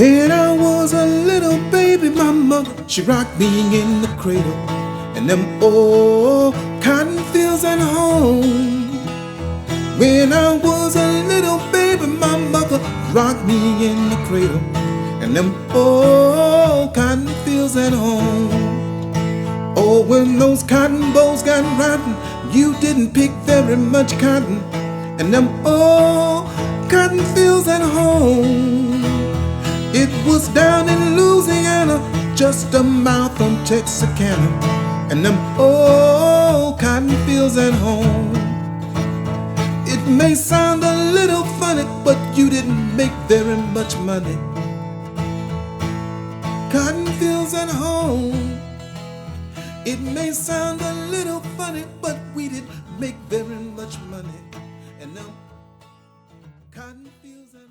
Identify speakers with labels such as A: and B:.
A: When I was a little baby, my mother, she rocked me in the cradle, and them old cotton fields at home. When I was a little baby, my mother rocked me in the cradle, and them old cotton fields at home. Oh, when those cotton bolls got rotten, you didn't pick very much cotton, and them old cotton fields at home. It was down in Louisiana, just a mile from Texarkana, and them old cotton fields at home. It may sound a little funny, but you didn't make very much money. Cotton fields at home. It may sound a little funny, but we didn't make very much money. And them cotton fields at home.